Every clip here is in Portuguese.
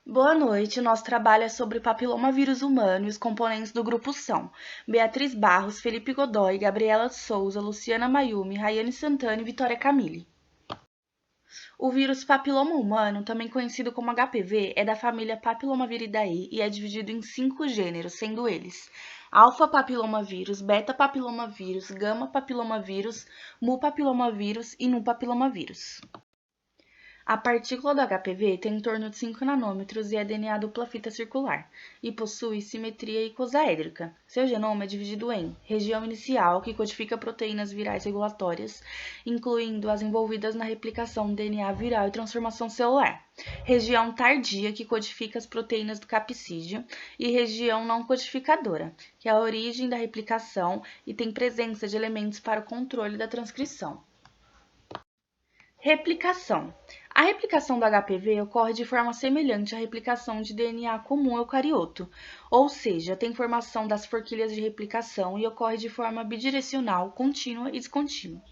Boa noite, o nosso trabalho é sobre papilomavírus humano e os componentes do grupo são Beatriz Barros, Felipe Godoy, Gabriela de Souza, Luciana Mayumi, Rayane Santana e Vitória Camille. O vírus papiloma humano, também conhecido como HPV, é da família Papilomaviridae e é dividido em 5 gêneros, sendo eles alfa papilomavírus, beta papilomavírus, gama papilomavírus, mu papilomavírus e nu papilomavírus. A partícula do HPV tem em torno de 5 nanômetros e é DNA dupla fita circular, e possui simetria icosaédrica. Seu genoma é dividido em região inicial, que codifica proteínas virais regulatórias, incluindo as envolvidas na replicação do DNA viral e transformação celular, região tardia, que codifica as proteínas do capsídeo, e região não codificadora, que é a origem da replicação e tem presença de elementos para o controle da transcrição. Replicação. A replicação do HPV ocorre de forma semelhante à replicação de DNA comum eucarioto, ou seja, tem formação das forquilhas de replicação e ocorre de forma bidirecional, contínua e descontínua.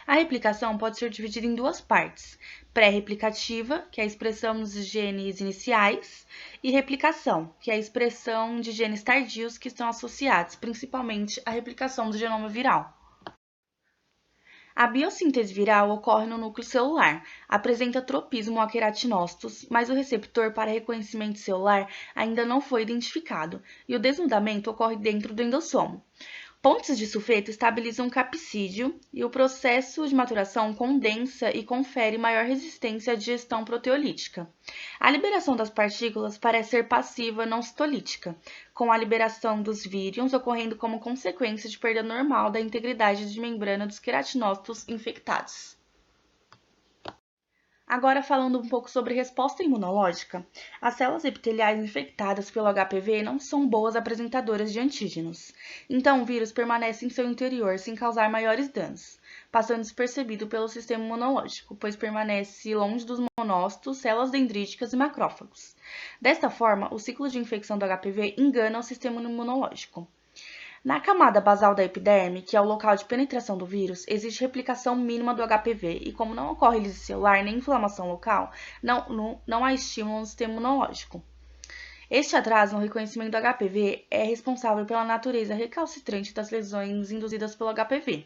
A replicação pode ser dividida em duas partes: pré-replicativa, que é a expressão dos genes iniciais, e replicação, que é a expressão de genes tardios que estão associados principalmente à replicação do genoma viral. A biossíntese viral ocorre no núcleo celular, apresenta tropismo a queratinócitos, mas o receptor para reconhecimento celular ainda não foi identificado, e o desnudamento ocorre dentro do endossomo. Pontes de sulfeto estabilizam o capsídeo e o processo de maturação condensa e confere maior resistência à digestão proteolítica. A liberação das partículas parece ser passiva não citolítica, com a liberação dos vírions ocorrendo como consequência de perda normal da integridade de membrana dos queratinócitos infectados. Agora, falando um pouco sobre resposta imunológica, as células epiteliais infectadas pelo HPV não são boas apresentadoras de antígenos, então o vírus permanece em seu interior sem causar maiores danos, passando despercebido pelo sistema imunológico, pois permanece longe dos monócitos, células dendríticas e macrófagos. Desta forma, o ciclo de infecção do HPV engana o sistema imunológico. Na camada basal da epiderme, que é o local de penetração do vírus, existe replicação mínima do HPV e, como não ocorre lise celular nem inflamação local, não há estímulo no sistema imunológico. Este atraso no reconhecimento do HPV é responsável pela natureza recalcitrante das lesões induzidas pelo HPV.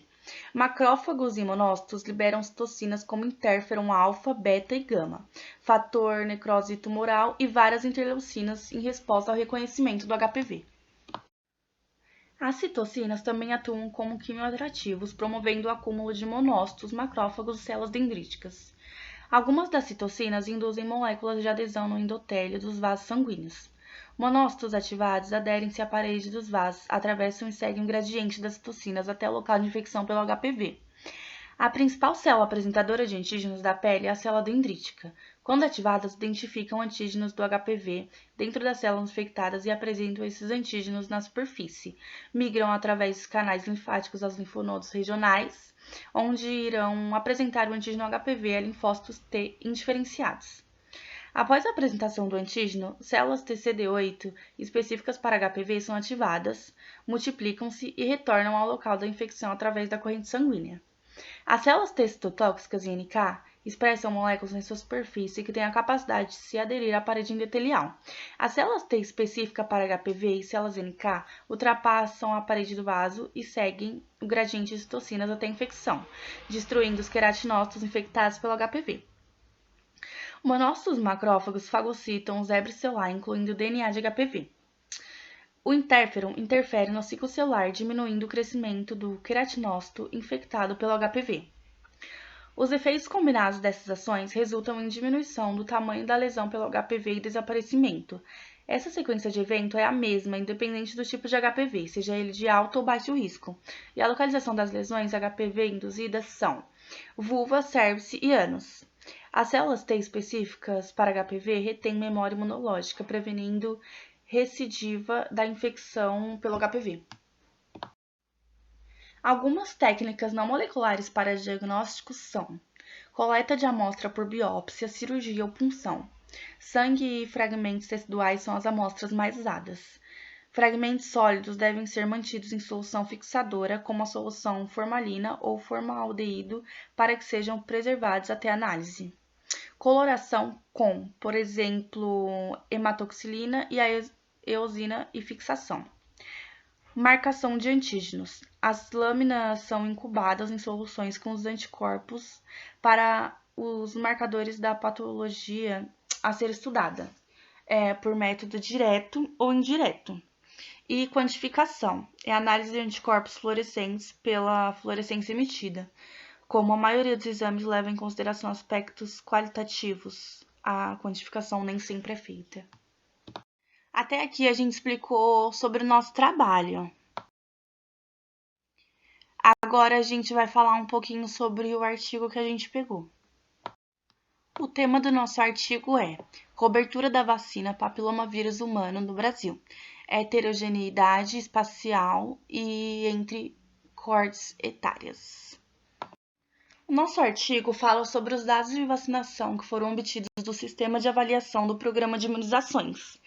Macrófagos e monócitos liberam citocinas como interferon alfa, beta e gama, fator necrose tumoral e várias interleucinas em resposta ao reconhecimento do HPV. As citocinas também atuam como quimioatrativos, promovendo o acúmulo de monócitos, macrófagos e células dendríticas. Algumas das citocinas induzem moléculas de adesão no endotélio dos vasos sanguíneos. Monócitos ativados aderem-se à parede dos vasos, atravessam e seguem o gradiente das citocinas até o local de infecção pelo HPV. A principal célula apresentadora de antígenos da pele é a célula dendrítica. Quando ativadas, identificam antígenos do HPV dentro das células infectadas e apresentam esses antígenos na superfície. Migram através dos canais linfáticos aos linfonodos regionais, onde irão apresentar o antígeno HPV a linfócitos T indiferenciados. Após a apresentação do antígeno, células TCD8 específicas para HPV são ativadas, multiplicam-se e retornam ao local da infecção através da corrente sanguínea. As células T citotóxicas e NK expressam moléculas em sua superfície que têm a capacidade de se aderir à parede endotelial. As células T específicas para HPV e células NK ultrapassam a parede do vaso e seguem o gradiente de citocinas até a infecção, destruindo os queratinócitos infectados pelo HPV. Monócitos macrófagos fagocitam o zebre celular, incluindo o DNA de HPV. O interferon interfere no ciclo celular, diminuindo o crescimento do queratinócito infectado pelo HPV. Os efeitos combinados dessas ações resultam em diminuição do tamanho da lesão pelo HPV e desaparecimento. Essa sequência de evento é a mesma, independente do tipo de HPV, seja ele de alto ou baixo risco. E a localização das lesões HPV induzidas são vulva, cérvix e ânus. As células T específicas para HPV retêm memória imunológica, prevenindo recidiva da infecção pelo HPV. Algumas técnicas não moleculares para diagnóstico são coleta de amostra por biópsia, cirurgia ou punção. Sangue e fragmentos teciduais são as amostras mais usadas. Fragmentos sólidos devem ser mantidos em solução fixadora, como a solução formalina ou formaldeído, para que sejam preservados até análise. Coloração com, por exemplo, hematoxilina e a eosina e fixação. Marcação de antígenos. As lâminas são incubadas em soluções com os anticorpos para os marcadores da patologia a ser estudada, por método direto ou indireto. E quantificação é a análise de anticorpos fluorescentes pela fluorescência emitida. Como a maioria dos exames leva em consideração aspectos qualitativos, a quantificação nem sempre é feita. Até aqui a gente explicou sobre o nosso trabalho. Agora a gente vai falar um pouquinho sobre o artigo que a gente pegou. O tema do nosso artigo é Cobertura da vacina papilomavírus humano no Brasil, heterogeneidade espacial e entre coortes etárias. O nosso artigo fala sobre os dados de vacinação que foram obtidos do sistema de avaliação do programa de imunizações.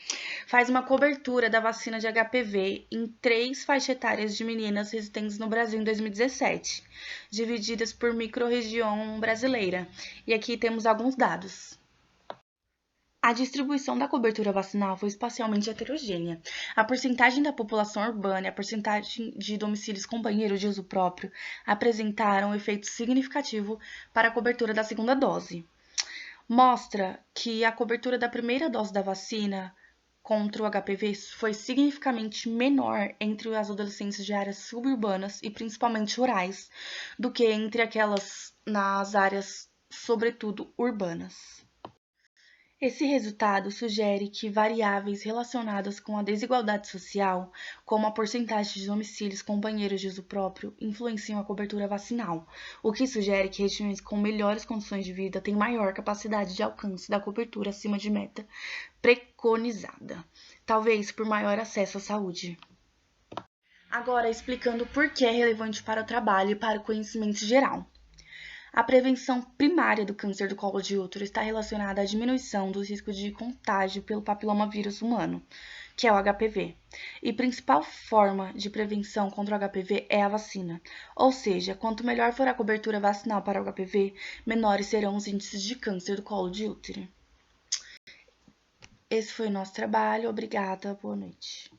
Faz uma cobertura da vacina de HPV em 3 faixas etárias de meninas residentes no Brasil em 2017, divididas por microrregião brasileira. E aqui temos alguns dados. A distribuição da cobertura vacinal foi espacialmente heterogênea. A porcentagem da população urbana e a porcentagem de domicílios companheiros de uso próprio apresentaram um efeito significativo para a cobertura da segunda dose. Mostra que a cobertura da primeira dose da vacina contra o HPV foi significativamente menor entre as adolescentes de áreas suburbanas e principalmente rurais do que entre aquelas nas áreas, sobretudo, urbanas. Esse resultado sugere que variáveis relacionadas com a desigualdade social, como a porcentagem de domicílios companheiros de uso próprio, influenciam a cobertura vacinal, o que sugere que regiões com melhores condições de vida têm maior capacidade de alcance da cobertura acima de meta preconizada, talvez por maior acesso à saúde. Agora, explicando por que é relevante para o trabalho e para o conhecimento geral. A prevenção primária do câncer do colo de útero está relacionada à diminuição dos riscos de contágio pelo papilomavírus humano, que é o HPV. E principal forma de prevenção contra o HPV é a vacina. Ou seja, quanto melhor for a cobertura vacinal para o HPV, menores serão os índices de câncer do colo de útero. Esse foi o nosso trabalho. Obrigada. Boa noite.